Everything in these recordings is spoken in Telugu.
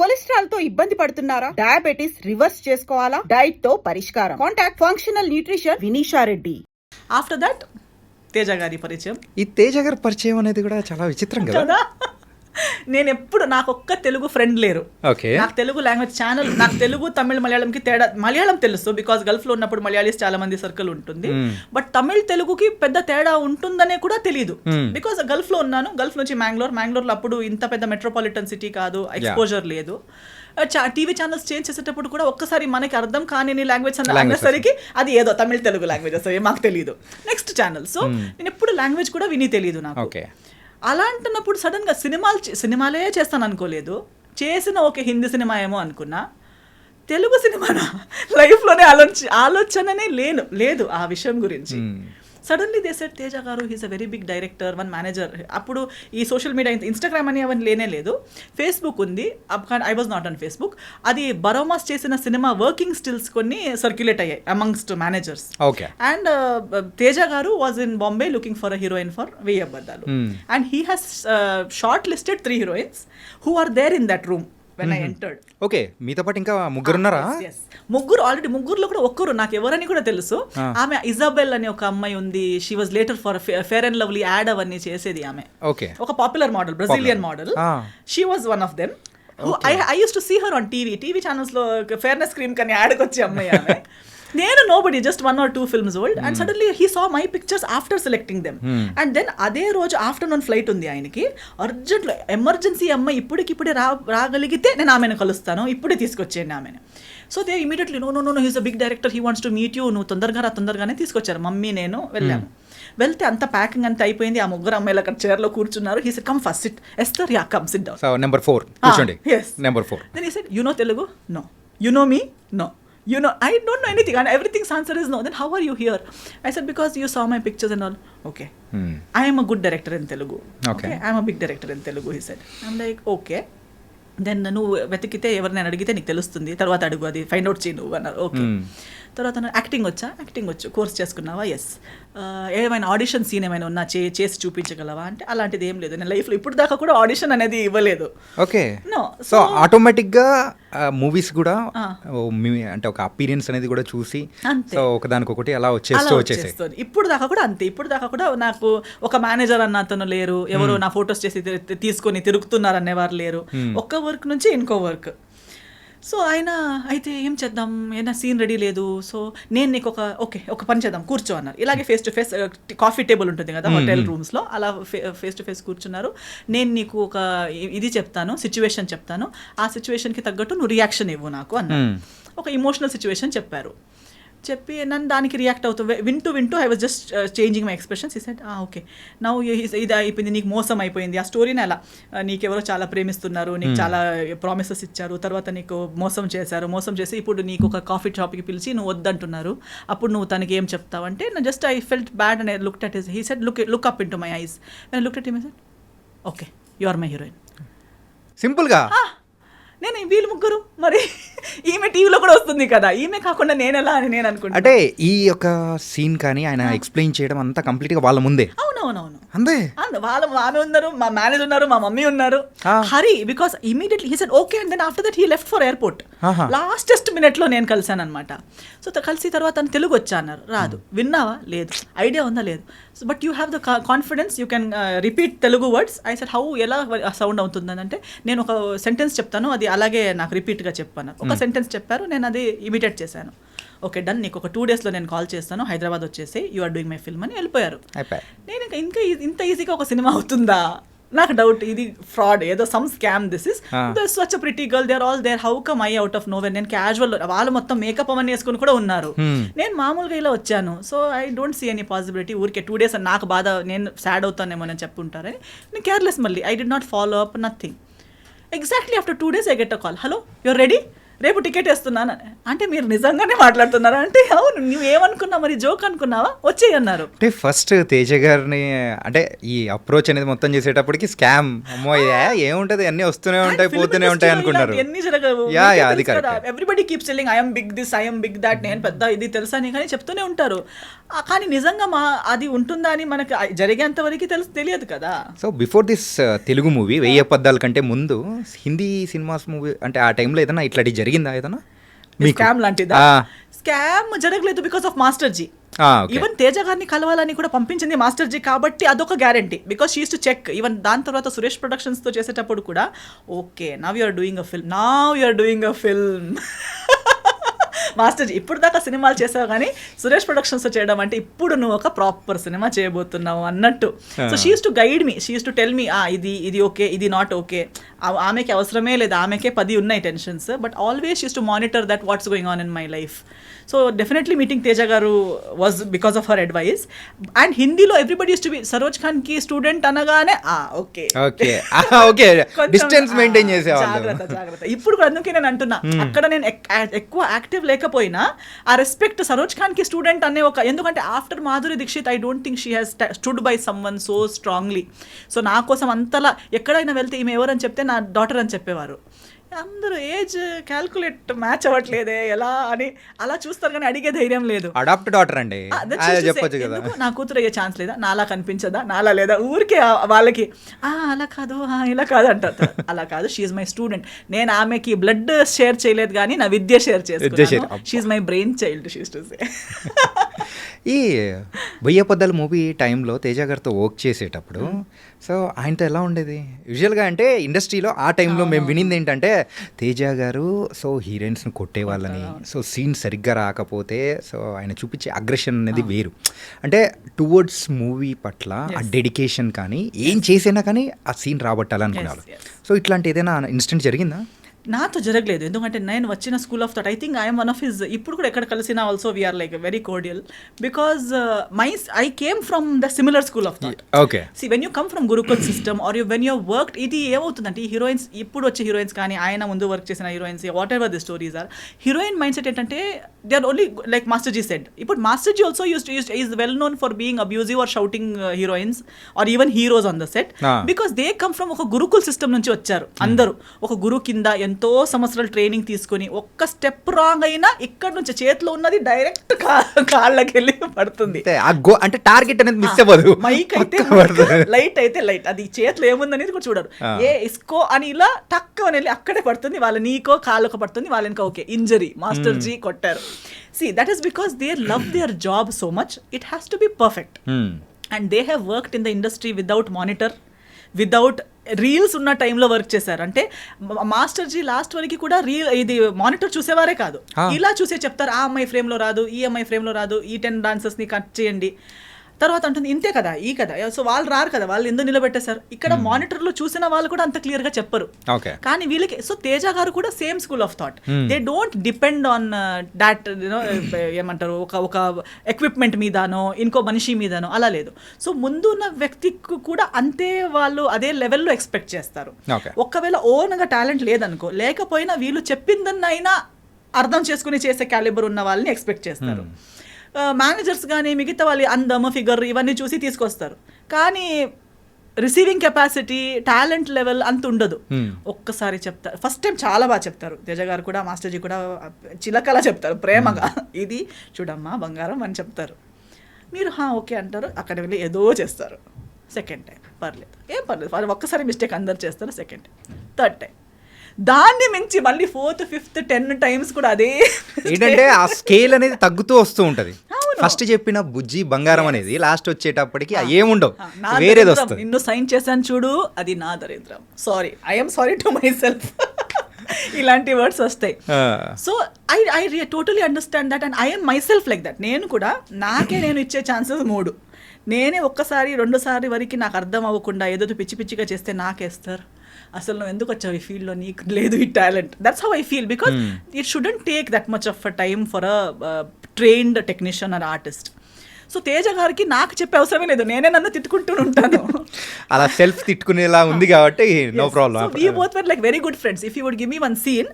కొలెస్ట్రాల్ తో ఇబ్బంది పడుతున్నారా? డయాబెటిస్ రివర్స్ చేసుకోవాలా? డైట్ తో పరిష్కారం. Contact functional nutrition Vineesha Reddy. After that Teja గారి పరిచయం. ఈ తేజ గారి పరిచయం అనేది కూడా చాలా విచిత్రం కదా. నేను ఎప్పుడు నాకు ఒక్క తెలుగు ఫ్రెండ్ లేరు. నాకు తెలుగు లాంగ్వేజ్ ఛానల్, నాకు తెలుగు తమిళ మలయాళంకి తేడా. మలయాళం తెలుసు బికాస్ గల్ఫ్ లో ఉన్నప్పుడు మలయాళీస్ చాలా మంది సర్కిల్ ఉంటుంది. బట్ తమిళ్ తెలుగుకి పెద్ద తేడా ఉంటుందనే కూడా తెలియదు బికాస్ గల్ఫ్ లో ఉన్నాను. గల్ఫ్ నుంచి మ్యాంగ్లూర్ లో అప్పుడు ఇంత పెద్ద మెట్రోపాలిటన్ సిటీ కాదు, ఎక్స్పోజర్ లేదు. టీవీ ఛానల్స్ చేంజ్ చేసేటప్పుడు కూడా ఒక్కసారి మనకి అర్థం కాని లాంగ్వేజ్ అనేసరికి అది ఏదో తమిళ తెలుగు లాంగ్వేజ్ వస్తుంది, మాకు తెలియదు. Next channel. సో నేను ఎప్పుడు లాంగ్వేజ్ కూడా విని తెలియదు నాకు. అలా అంటున్నప్పుడు సడన్గా సినిమాలే చేస్తాను అనుకోలేదు. చేసిన ఓకే హిందీ సినిమా ఏమో అనుకున్నా, తెలుగు సినిమానా లైఫ్లోనే ఆలోచననే లేదు ఆ విషయం గురించి. Suddenly they said Teja garu he's a very big director, one manager. అప్పుడు ఈ సోషల్ మీడియా ఇన్స్టాగ్రామ్ అని అవన్నీ లేనే లేదు, ఫేస్బుక్ ఉంది. I was not on Facebook. అది బరోమాస్ చేసిన సినిమా వర్కింగ్ స్టిల్స్ కొన్ని సర్క్యులేట్ అయ్యాయి అమంగ్స్ట్ మేనేజర్స్. అండ్ తేజ గారు was in Bombay looking for a heroine for వెయ్యి అబద్ధాలు. And he has short listed 3 heroines who are there in that room when I entered. Okay, మీతో పాటు ఇంకా ముగ్గురున్నారా? ఆల్రెడీ ముగ్గురులో కూడా ఒక్కరు నాకు ఎవరని కూడా తెలుసు. ఆమె ఇజాబెల్ అని ఒక అమ్మాయి ఉంది. She was later for fair and lovely ad అవన్నీ చేసేది ఆమె. ఒక popular model, Brazilian model. She was one of them. I used to see her on TV channels లో ఫేర్నెస్ క్రీమ్ కని యాడ్కి వచ్చే అమ్మాయి ఆమె. నేను nobody, just 1 or 2 films old. And suddenly he saw my pictures after selecting them. And then అదే రోజు ఆఫ్టర్నూన్ ఫ్లైట్ ఉంది ఆయనకి. అర్జెంట్లో ఎమర్జెన్సీ అమ్మాయి ఇప్పుడే రాగలిగితే నేను ఆమెను కలుస్తాను, ఇప్పుడే తీసుకొచ్చేయండి ఆమెను. So they immediately know he's a big director, he wants to meet you, నువ్వు తొందరగానే తీసుకొచ్చారు. మమ్మీ నేను వెళ్ళాము. వెళ్తే అంత ప్యాకింగ్ అంతా అయిపోయింది. ఆ ముగ్గురు అమ్మాయిలు అక్కడ చైర్లో కూర్చున్నారు. He said come first SIT. Esther yeah come SIT down. So number 4 కూర్చోండి. yes number 4. then he said you know Telugu? No. You know me? No. You know, I don't know anything and everything's answer is no. Then how are you here? I said because you saw my pictures and all. Okay. I am a good director in Telugu. Okay. I am a big director in Telugu, he said. I'm like okay. Then నువ్వు వెతికితే ఎవరినైనా అడిగితే నీకు తెలుస్తుంది, తర్వాత అడుగు, అది ఫైండ్ అవుట్ చేయి నువ్వు అన్నారు. ఓకే. తర్వాత యాక్టింగ్ వచ్చు, కోర్స్ చేసుకున్నావా? ఎస్. ఏమైనా ఆడిషన్ సీన్ ఏమైనా ఉన్నా చేసి చూపించగలవా అంటే అలాంటిది ఏం లేదు. నేను లైఫ్లో ఇప్పుడు దాకా కూడా ఆడిషన్ అనేది ఇవ్వలేదు. ఓకే. సో ఆటోమేటిక్గా మూవీస్ కూడా అంటే ఒక అపీరియన్స్ అనేది కూడా చూసి సో ఒకదానికొకటి అలా వచ్చేస్తుంది. ఇప్పుడు దాకా కూడా అంతే. ఇప్పుడు దాకా కూడా నాకు ఒక మేనేజర్ అన్న అతను లేరు, ఎవరో నా ఫొటోస్ చేసి తీసుకొని తిరుగుతున్నారు అనేవారు లేరు. ఒక్క వర్క్ నుంచి ఇంకో వర్క్. సో ఆయన అయితే ఏం చేద్దాం, ఏదైనా సీన్ రెడీ లేదు. సో నేను నీకు ఒక పని చేద్దాం, కూర్చో అన్నారు. ఇలాగే face to face coffee table ఉంటుంది కదా హోటల్ రూమ్స్లో, అలా ఫేస్ టు ఫేస్ కూర్చున్నారు. నేను నీకు ఒక ఇది చెప్తాను, సిచ్యువేషన్ చెప్తాను, ఆ సిచ్యువేషన్కి తగ్గట్టు నువ్వు రియాక్షన్ ఇవ్వు నాకు అన్నారు. ఒక ఇమోషనల్ సిచ్యువేషన్ చెప్పి నన్ను దానికి రియాక్ట్ అవుతూ వింటూ I was just changing my expressions. ఈ సెడ్ ఓకే నౌ ఇది అయిపోయింది, నీకు మోసం అయిపోయింది. ఆ స్టోరీని అలా నీకెవరో చాలా ప్రేమిస్తున్నారు, నీకు చాలా ప్రామిసెస్ ఇచ్చారు, తర్వాత నీకు మోసం చేసి ఇప్పుడు నీకు ఒక కాఫీ షాప్కి పిలిచి నువ్వు వద్దంటున్నారు, అప్పుడు నువ్వు తనకి ఏం చెప్తావు అంటే just I felt bad and I looked at his. He said look up into my eyes. I looked at him. I said okay you are my heroine. సింపుల్గా. నేను వీళ్ళు ముగ్గురు మరి ఈమె టీవీలో కూడా వస్తుంది కదా, ఈమె కాకుండా నేను ఎలా అని నేను అనుకుంటా. అంటే ఈ యొక్క సీన్ కానీ ఆయన ఎక్స్ప్లెయిన్ చేయడం అంతా కంప్లీట్ గా వాళ్ళ ముందే. అవునవునవును అంతే. ఆమె ఉన్నారు, మా మేనేజర్ ఉన్నారు, మా మమ్మీ ఉన్నారు. Hari because immediately he said okay and then after that he left for airport. లాస్టెస్ట్ మినిట్లో నేను కలిసాను అనమాట. సో కలిసి తర్వాత తను తెలుగు వచ్చా అన్నారు. రాదు. విన్నావా? లేదు. ఐడియా ఉందా? లేదు. So but you have the confidence, you can repeat Telugu words. I said how, ఎలా సౌండ్ అవుతుందని అంటే నేను ఒక సెంటెన్స్ చెప్తాను, అది అలాగే నాకు రిపీట్గా చెప్పాను. ఒక సెంటెన్స్ చెప్పారు, నేను అది ఇమిటేట్ చేశాను. ఓకే డన్, నీకు ఒక 2 daysలో నేను కాల్ చేస్తాను, హైదరాబాద్ వచ్చేసి you are doing my film అని వెళ్ళిపోయారు. నేను ఇంకా ఇంత ఈజీగా ఒక సినిమా అవుతుందా నాకు డౌట్. ఇది ఫ్రాడ్, ఏదో some scam. This is such a pretty girl, they are all there, how come I out of nowhere. నేను క్యాజువల్, వాళ్ళు మొత్తం మేకప్ అవన్నీ వేసుకుని కూడా ఉన్నారు, నేను మామూలుగా ఇలా వచ్చాను. So I don't see any possibility. ఊరికే 2 days నాకు బాధ, నేను సాడ్ అవుతానేమో అని చెప్పుంటారని నేను కేర్లెస్. మళ్ళీ I did not follow up nothing. Exactly after 2 days I get a call, hello you're ready, రేపు టికెట్ వేస్తున్నాను అంటే మీరు నిజంగానే మాట్లాడుతున్నారా అంటే అవును నువ్వు ఏమనుకున్నావు మరి జోక్ అనుకున్నావా వచ్చేయి అన్నారు. అంటే ఫస్ట్ తేజ గారిని అంటే ఈ అప్రోచ్ అనేది మొత్తం చేసేటప్పటికి స్కామ్ అమ్మో ఏముంటది అన్ని వస్తూనే ఉంటాయి పోతూనే ఉంటాయి అనుకున్నారు. ఎన్ని జరగవు అది everybody keep selling I'm big this I'm big that నేను పెద్ద ఇది తెలుసా అని కానీ చెప్తూనే ఉంటారు. కానీ నిజంగా అది ఉంటుందా అని మనకి జరిగేంత వరకు తెలియదు కదా. So before this Telugu movie 1000 అబద్ధాల కంటే ముందు హిందీ సినిమాస్ మూవీ అంటే ఆ టైంలో ఏదైనా ఇట్లాంటి జరిగిందా ఏదైనా స్కామ్ లాంటిదా? స్కామ్ జరగలేదు because of master ji. Even Teja గారిని కలవాలని కూడా పంపించింది మాస్టర్ జీ కాబట్టి అదొక guarantee because she used to check. Even దాని తర్వాత సురేష్ ప్రొడక్షన్స్ తో చేసేటప్పుడు కూడా okay now you are doing a film master ji ఇప్పుడు దాకా సినిమాలు చేసావు కానీ సురేష్ ప్రొడక్షన్స్ చేయడం అంటే ఇప్పుడు నువ్వు ఒక ప్రాపర్ సినిమా చేయబోతున్నావు అన్నట్టు. So she used to guide me, she used to tell me ఇది ఓకే ఇది నాట్ ఓకే. ఆమెకి అవసరమే లేదు, ఆమెకే 10 ఉన్నాయి tensions, but always use to monitor that what's going on in my life. So definitely meeting Teja గారు was because of her advice. And హిందీలో everybody use to be Saroj Khan కి స్టూడెంట్ అనగానే ఓకే డిస్టెన్స్ మెయింటైన్ చేసేవాళ్ళు. జాగ్రత్త. ఇప్పుడు కూడా అందుకే నేను అంటున్నా అక్కడ నేను ఎక్కువ యాక్టివ్ లేకపోయినా ఆ రెస్పెక్ట్ సరోజ్ ఖాన్ కి స్టూడెంట్ అనే ఒక, ఎందుకంటే after Madhuri Dixit I don't think she has stood by someone so strongly. So నా కోసం అంతలా ఎక్కడైనా వెళ్తే ఈమె ఎవరని చెప్తే నా డాటర్ అని చెప్పేవారు. అందరూ ఏజ్ క్యాల్కులేట్ మ్యాచ్ అవ్వట్లేదే ఎలా అని అలా చూస్తారు కానీ అడిగే ధైర్యం లేదు. అడాప్ట్ డాటర్ అండి చెప్పొచ్చు కదా, నా కూతురు అయ్యే ఛాన్స్ లేదా, నాలా కనిపించదా, నాలా లేదా, ఊరికే వాళ్ళకి అలా కాదు ఇలా కాదు అంటారు. అలా కాదు, షీఈ్ మై స్టూడెంట్. నేను ఆమెకి బ్లడ్ షేర్ చేయలేదు కానీ నా విద్య షేర్ చేసుకున్నాను. She's my brainchild she's to say. ఈ 1000 అబద్ధాల మూవీ టైంలో తేజ గారితో వర్క్ చేసేటప్పుడు సో ఆయనతో ఎలా ఉండేది? యూజువల్గా అంటే ఇండస్ట్రీలో ఆ టైంలో మేము వినింది ఏంటంటే తేజ గారు సో హీరోయిన్స్ని కొట్టేవాళ్ళని, సో సీన్ సరిగ్గా రాకపోతే సో ఆయన చూపించే అగ్రెషన్ అనేది వేరు, అంటే టువర్డ్స్ మూవీ పట్ల ఆ డెడికేషన్ కానీ ఏం చేసినా కానీ ఆ సీన్ రాబట్టాలనుకున్నారు. సో ఇట్లాంటి ఏదైనా ఇన్సిడెంట్ జరిగిందా? నాతో జరగలేదు, ఎందుకంటే నేను వచ్చిన school of thought I think I'm one of his, ఇప్పుడు కూడా ఎక్కడ కలిసినా also we're like very cordial because I came from the similar school of thought. Okay, see when you come from gurukul system are you when you worked, ఇది ఏమవుతుందంటే ఈ హీరోయిన్స్ ఇప్పుడు వచ్చే హీరోయిన్స్ కానీ ఆయన ముందు వర్క్ చేసిన heroines whatever the stories are, heroine mindset ఏంటంటే they are only like master ji said. ఇప్పుడు master ji also is well known for being abusive or shouting heroines or even heroes on the set because they come from ఒక గురుకుల్ సిస్టమ్ నుంచి వచ్చారు. అందరూ ఒక గురువు కింద ఎంతో సంవత్సరాలు ట్రైనింగ్ తీసుకుని ఒక్క స్టెప్ రాంగ్ అయినా ఇక్కడ నుంచి చేతిలో ఉన్నది డైరెక్ట్ కాళ్ళకి వెళ్ళి పడుతుంది. అంటే టార్గెట్ అనేది మిస్ అవ్వదు. మైక్ అయితే లైట్ అయితే లైట్, అది చేతిలో ఏముందనేది కూడా చూడరు. ఇస్కో అని ఇలా టక్ అని వెళ్ళి అక్కడే పడుతుంది, వాళ్ళ నీకో కాళ్ళకు పడుతుంది, వాళ్ళ ఇంకా ఓకే ఇంజరీ మాస్టర్ జీ కొట్టారు. See, that is because they love their job so much. It has to be perfect. And they have worked in the industry without monitor, without reels ఉన్న టైంలో వర్క్ చేశారు. అంటే మాస్టర్ జీ లాస్ట్ వరకు కూడా ఇది మానిటర్ చూసేవారే కాదు, ఇలా చూసే చెప్తారు ఆ అమ్మాయి ఫ్రేమ్లో రాదు, ఈ అమ్మాయి ఫ్రేమ్లో రాదు, ఈ 10 డాన్సర్స్ని కట్ చేయండి. తర్వాత అంటుంది ఇంతే కదా ఈ కదా, సో వాళ్ళు రారు కదా, వాళ్ళు ఎందుకు నిలబెట్టేశారు. ఇక్కడ మానిటర్లో చూసిన వాళ్ళు కూడా అంత క్లియర్గా చెప్పరు, కానీ వీళ్ళకి. సో తేజ గారు కూడా same school of thought, they don't depend on that ఏమంటారు ఒక ఎక్విప్మెంట్ మీదనో ఇంకో మనిషి మీదనో, అలా లేదు. సో ముందున్న వ్యక్తికి కూడా అంతే వాళ్ళు అదే లెవెల్లో ఎక్స్పెక్ట్ చేస్తారు. ఒకవేళ ఓన్గా టాలెంట్ లేదనుకో, లేకపోయినా వీళ్ళు చెప్పిందన్నైనా అర్థం చేసుకుని చేసే క్యాలిబర్ ఉన్న వాళ్ళని ఎక్స్పెక్ట్ చేస్తారు. మేనేజర్స్ కానీ మిగతా వాళ్ళు అందమ ఫిగర్ ఇవన్నీ చూసి తీసుకొస్తారు, కానీ రిసీవింగ్ కెపాసిటీ టాలెంట్ లెవెల్ అంత ఉండదు. ఒక్కసారి చెప్తారు, ఫస్ట్ టైం చాలా బాగా చెప్తారు. తేజ గారు కూడా మాస్టర్ జీ కూడా చిలకలా చెప్తారు ప్రేమగా, ఇది చూడమ్మా బంగారం అని చెప్తారు. మీరు ఓకే అంటారు, అక్కడ వెళ్ళి ఏదో చేస్తారు. సెకండ్ టైం పర్లేదు, ఏం పర్లేదు, ఒక్కసారి మిస్టేక్ అందరు చేస్తారు. సెకండ్ టైం, థర్డ్ టైం, దాన్ని మించి మళ్ళీ 4th 5th 10 టైమ్స్ కూడా అదే ఏంటంటే ఆ స్కేల్ అనేది తగ్గుతూ వస్తూ ఉంటది. ఫస్ట్ చెప్పిన బుజ్జి బంగారం అనేది లాస్ట్ వచ్చేటప్పటికి ఏముండవు, వేరేది వస్తుంది. నిన్ను సైన్ చేశాను చూడు, అది నా దరిద్రం, sorry I'm sorry to my self, ఇలాంటి వర్డ్స్ వస్తాయి. So I totally understand that and I'm my self like that. నేను కూడా నేను ఇచ్చే ఛాన్సెస్ 3, నేనే ఒక్కసారి 2 సార్లు వరకు నాకు అర్థం అవ్వకుండా ఏదో పిచ్చి పిచ్చిగా చేస్తే నాకేస్తారు, అసలు నువ్వు ఎందుకు వచ్చావు ఈ ఫీల్డ్లో, నీకు లేదు ఈ talent. That's how I feel because it shouldn't take that much of a time for a trained technician are artist. So Teja గారికి నాకు చెప్పే అవసరమే లేదు, నేనే నన్ను తిట్టుకుంటూ ఉంటాను. అలా సెల్ఫ్ తిట్టుకునేలా ఉంది కాబట్టి no problem. We both were like very good friends. If you would give me one scene,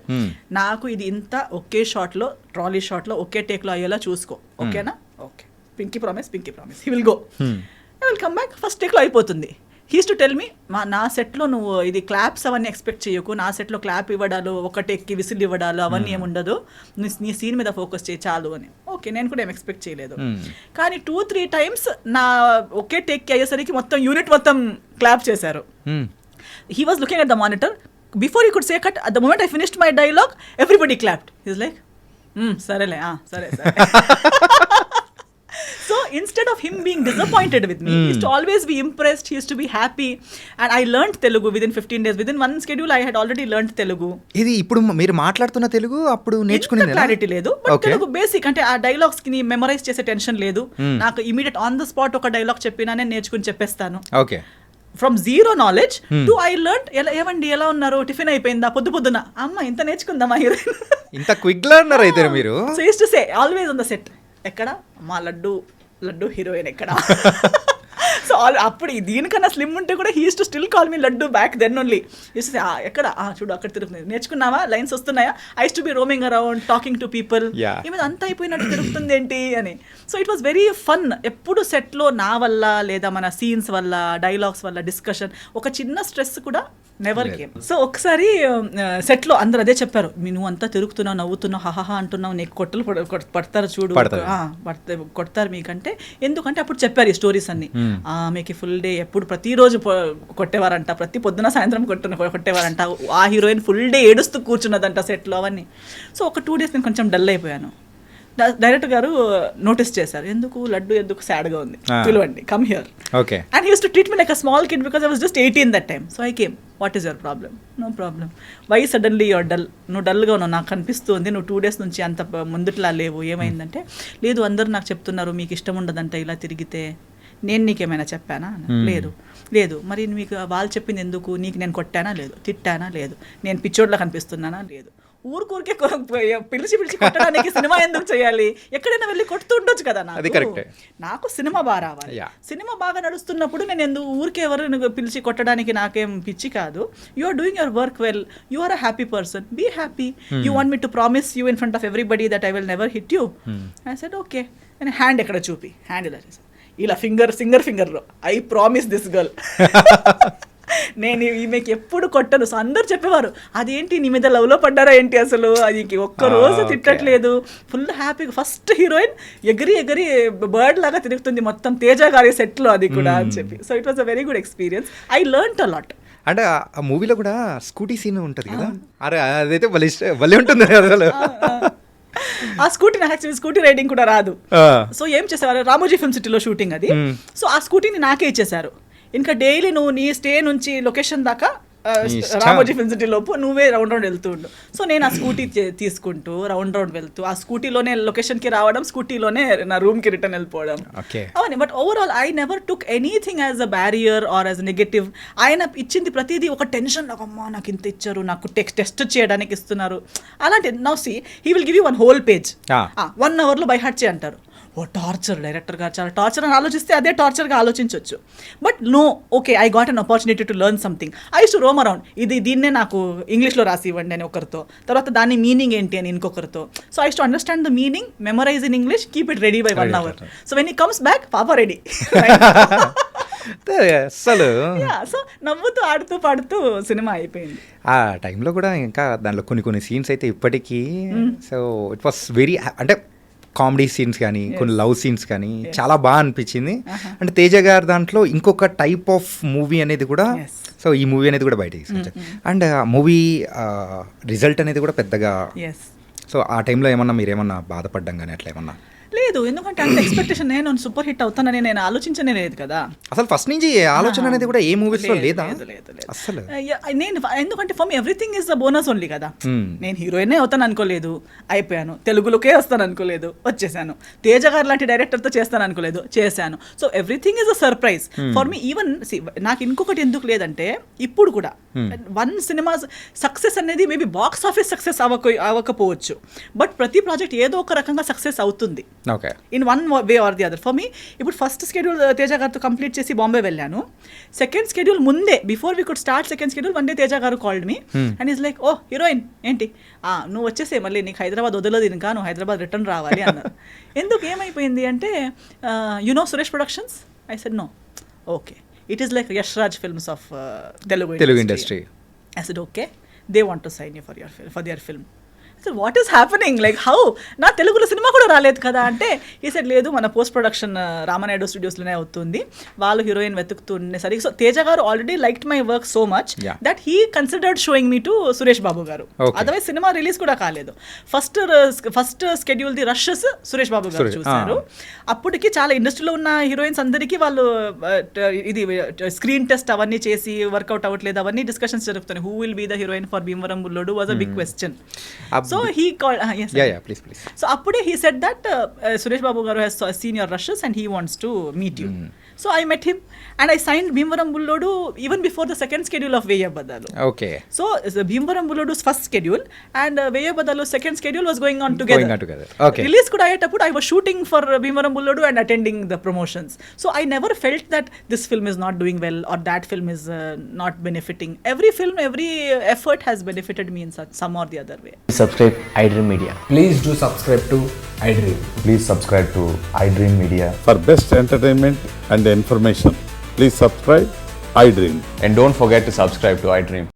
నాకు ఇది ఇంత ఒకే షాట్ లో, ట్రాలీ షాట్ లో, ఒకే టేక్ లో అయ్యేలా చూసుకో, ఓకేనా? Okay, pinky promise, he will go, I will come back, first take లో అయిపోతుంది. హీస్ టు టెల్ మీ, నా సెట్లో నువ్వు ఇది క్లాప్స్ అవన్నీ ఎక్స్పెక్ట్ చేయకు, నా సెట్లో క్లాప్ ఇవ్వడాలు, ఒక టెక్కి విసిల్ ఇవ్వడాలు అవన్నీ ఏముండదు, నీ సీన్ మీద ఫోకస్ చేయి చాలు అని. ఓకే, నేను కూడా ఏం ఎక్స్పెక్ట్ చేయలేదు. కానీ 2-3 టైమ్స్ నా ఒకే టెక్కి అయ్యేసరికి మొత్తం యూనిట్ మొత్తం క్లాప్ చేశారు. He was looking at the monitor, before you could say cut, at the moment I finished my dialogue everybody clapped. He's like సరేలే, సరే. So instead of him being disappointed with me, he used to always be impressed, he used to be happy, and I learned Telugu within 15 days. Within one schedule I had already learned Telugu. ఇది ఇప్పుడు మీరు మాట్లాడుతున్న తెలుగు అప్పుడు నేర్చుకునేది క్లారిటీ లేదు, బట్ తెలుగు బేసిక్ అంటే ఆ డైలాగ్స్ కి మెమరైజ్ చేసే టెన్షన్ లేదు నాకు. ఇమీడియట్ ఆన్ ద స్పాట్ ఒక డైలాగ్ చెప్పినా నేను నేర్చుకుని చెప్పేస్తాను. Okay, from zero knowledge to I learn. ఏమండి ఎలా ఉన్నారు, టిఫిన్ అయిపోయిందా, పొద్దున అమ్మ ఇంత నేర్చుకుందామా హీరోయిన్, ఇంత క్విక్ లెర్నర్ అయితే మీరు. So use to say always on the set, ఎక్కడ మా లడ్డు హీరోయిన్ ఎక్కడ. సో అప్పుడు దీనికన్నా స్లిమ్ ఉంటే కూడా he used to still call me laddu back then only. Used to say ఎక్కడ, చూడు అక్కడ తిరుగుతుంది, నేర్చుకున్నావా, లైన్స్ వస్తున్నాయా, I used to be roaming around talking to people, ఏమైనా అంత అయిపోయినట్టు తిరుగుతుంది ఏంటి అని. So it was very fun. ఎప్పుడు సెట్లో నా వల్ల లేదా మన సీన్స్ వల్ల, డైలాగ్స్ వల్ల డిస్కషన్, ఒక చిన్న స్ట్రెస్ కూడా నెవర్ కేమ్. సో ఒకసారి సెట్లో అందరు అదే చెప్పారు, నువ్వు అంతా తిరుగుతున్నావు, నవ్వుతున్నావు, హహహా అంటున్నావు, నీకు కొట్టలు పడతారు చూడు, కొడతారు మీకంటే. ఎందుకంటే అప్పుడు చెప్పారు ఈ స్టోరీస్ అన్ని. మీకు ఫుల్ డే ఎప్పుడు ప్రతిరోజు కొట్టేవారంట, ప్రతి పొద్దున సాయంత్రం కొట్టేవారంట, ఆ హీరోయిన్ ఫుల్ డే ఏడుస్తూ కూర్చున్నదంట సెట్లో అవన్నీ. సో ఒక 2 days నేను కొంచెం డల్ అయిపోయాను. డైరెక్టర్ గారు నోటీస్ చేశారు, ఎందుకు సాడ్గా ఉంది, పిలవండి, come here. Okay, and he used to treat me like a small kid because I was just 18 that time. So I came, what is your problem? No problem. Why suddenly your dull? నువ్వు డల్గా ఉన్నావు, నాకు కనిపిస్తుంది, నువ్వు 2 days నుంచి అంత ముందుట్లా లేవు, ఏమైందంటే, లేదు అందరూ నాకు చెప్తున్నారు మీకు ఇష్టం ఉండదంట ఇలా తిరిగితే, నేను నీకేమైనా చెప్పానా? లేదు. మరి మీకు వాళ్ళు చెప్పింది ఎందుకు? నీకు నేను కొట్టానా? లేదు. తిట్టానా? లేదు. నేను పిచ్చోడ్లా కనిపిస్తున్నానా? లేదు. ఊరికే పిలిచి కొట్టడానికి సినిమా ఎందుకు చేయాలి? ఎక్కడైనా వెళ్ళి కొడుతూ ఉండొచ్చు కదా. నాకు సినిమా బాగా రావాలి. సినిమా బాగా నడుస్తున్నప్పుడు నేను ఎందుకు ఊరికే ఎవరు పిలిచి కొట్టడానికి నాకేం పిచ్చి కాదు. You are doing your work well, you are a happy person, be happy. You want me to promise you in front of everybody that I will never hit you. I said okay. And hand ఎక్కడ చూపి, హ్యాండ్ ఇలా చేసి ఇలా ఫింగర్లో ఐ ప్రామిస్ దిస్ గర్ల్ నేను ఈమెకి ఎప్పుడు కొట్టను. సో అందరు చెప్పేవారు, అదేంటి నీ మీద లవ్లో పడ్డారా ఏంటి అసలు, అది ఒక్కరోజు తిట్టట్లేదు, ఫుల్ హ్యాపీగా. ఫస్ట్ హీరోయిన్ ఎగిరి బర్డ్ లాగా తిరుగుతుంది మొత్తం తేజ గారి సెట్లో, అది కూడా అని చెప్పి. So it was a very good experience. I learned a lot. అంటే ఆ మూవీలో కూడా స్కూటీ సీన్ ఉంటుంది కదా, అరే అదైతే భలే ఉంటుంది అసలు. ఆ స్కూటీ నాకు యాక్చువల్లీ స్కూటీ రైడింగ్ కూడా రాదు. సో ఏం చేసేవారు, రామోజీ ఫిల్మ్ సిటీలో షూటింగ్ అది. సో ఆ స్కూటీని నాకే ఇచ్చేసారు. ఇంకా డైలీ నువ్వు నీ స్టే నుంచి లొకేషన్ దాకా రామోజీ ఫిల్మ్ సిటీ లోపు నువ్వే రౌండ్ వెళ్తూ ఉండు. సో నేను ఆ స్కూటీ తీసుకుంటూ రౌండ్ వెళ్తూ ఆ స్కూటీలోనే లొకేషన్కి రావడం, స్కూటీలోనే నా రూమ్కి రిటర్న్ వెళ్ళిపోవడం అవన్నీ. But overall I never took anything as a barrier or as negative. ఆయన ఇచ్చింది ప్రతిదీ ఒక టెన్షన్, అమ్మా నాకు ఇంత ఇచ్చారు, నాకు టెస్ట్ చేయడానికి ఇస్తున్నారు అలాంటి. Now see he will give you 1 whole page, 1 hourలో బై హార్ట్ చేయి అంటారు. ఓ టార్చర్, డైరెక్టర్ గారు చాలా టార్చర్ అని ఆలోచిస్తే అదే టార్చర్గా ఆలోచించవచ్చు. But no, okay, I got an opportunity to learn something. I used to roam around, దీన్నే నాకు ఇంగ్లీష్లో రాసి ఇవ్వండి అని ఒకరితో, తర్వాత దాని మీనింగ్ ఏంటి అని ఇంకొకరితో. So I used to understand the meaning, memorize in English, keep it ready by 1 hour. So when he comes back, పాపా రెడీ. అసలు సో నవ్వుతూ ఆడుతూ పాడుతూ సినిమా అయిపోయింది. ఆ టైంలో కూడా ఇంకా దాంట్లో కొన్ని సీన్స్ అయితే ఇప్పటికీ, సో ఇట్ వాస్ వెరీ, అంటే కామెడీ సీన్స్ కానీ కొన్ని లవ్ సీన్స్ కానీ చాలా బాగా అనిపించింది. అంటే తేజ గారు దాంట్లో ఇంకొక టైప్ ఆఫ్ మూవీ అనేది కూడా, సో ఈ మూవీ అనేది కూడా బయట తీసుకొచ్చారు. అండ్ మూవీ రిజల్ట్ అనేది కూడా పెద్దగా, సో ఆ టైంలో ఏమన్నా మీరేమన్నా బాధపడ్డం కానీ అట్లా ఏమన్నా? లేదు, ఎందుకంటే అంత ఎక్స్పెక్టేషన్, నేను సూపర్ హిట్ అవుతానని నేను ఆలోచించనే లేదు కదా అసలు. ఫస్ట్ నుంచి ఆలోచన అనేది కూడా ఏ మూవీస్ లో లేదా అసలు. నేను ఎందుకంటే for me everything is the bonus only కదా. నేను హీరోయిన్ అవుతాను అనుకోలేదు, అయిపోయాను. తెలుగులోకే వస్తాను అనుకోలేదు, వచ్చేసాను. తేజ గారు లాంటి డైరెక్టర్తో చేస్తాను అనుకోలేదు, చేశాను. So everything is a surprise for me. Even నాకు ఇంకొకటి ఎందుకు లేదంటే, ఇప్పుడు కూడా 1 సినిమా సక్సెస్ అనేది మేబీ బాక్స్ ఆఫీస్ సక్సెస్ అవ్వకపోవచ్చు, బట్ ప్రతి ప్రాజెక్ట్ ఏదో ఒక రకంగా సక్సెస్ అవుతుంది. Okay. In one way or the other. For me ఇప్పుడు ఫస్ట్ స్కెడ్యూల్ తేజ గారితో కంప్లీట్ చేసి బాంబే వెళ్ళాను. సెకండ్ స్కెడ్యూల్ ముందే before we could start second schedule one day Teja garu called me and is like, oh heroine ఏంటి నువ్వు వచ్చేసే మళ్ళీ నీకు హైదరాబాద్ వదలదు ఇంకా, నువ్వు హైదరాబాద్ రిటర్న్ రావాలి అన్నారు. ఎందుకు ఏమైపోయింది అంటే Suresh Productions? I said no. Okay, it is like Yash Raj Films of Telugu industry. I said, okay, they want to sign you for their film. I said, what is happening? Like, how? నా తెలుగులో సినిమా కూడా రాలేదు కదా అంటే, ఈ సెడ్ లేదు, మన పోస్ట్ ప్రొడక్షన్ రామానాయుడు స్టూడియోస్లోనే అవుతుంది, వాళ్ళు heroine వెతుకుతుండేసరికి. So Teja garu already liked my work so much that he considered showing me to Suresh Babu garu. Otherwise cinema release కూడా కాలేదు. First schedule the rushes Suresh Babu garu చూశారు. అప్పటికి చాలా ఇండస్ట్రీలో ఉన్న హీరోయిన్స్ అందరికీ వాళ్ళు ఇది స్క్రీన్ టెస్ట్ అవన్నీ చేసి వర్కౌట్ అవ్వట్లేదు, అవన్నీ డిస్కషన్స్ జరుగుతున్నాయి. Who will be the heroine for Bhimavaram Bullodu was a big question. So he called, yes. Yeah, please. So appude he said that Suresh Babu garu has seen your rushes and he wants to meet you. So I met him and I signed Bhimvaram Bullodu even before the second schedule of Veya Badalu. Okay. So Bhimvaram Bullodu's first schedule and Veya Badalu's second schedule was going on together. Okay. Release kuda ayetappudu I was shooting for Bhimvaram Bullodu and attending the promotions. So I never felt that this film is not doing well or that film is not benefiting. Every film, every effort has benefited me in some or the other way. Subscribe iDream Media. Please do subscribe to iDream. Please subscribe to iDream Media. For best entertainment and information, please subscribe iDream. And don't forget to subscribe to iDream.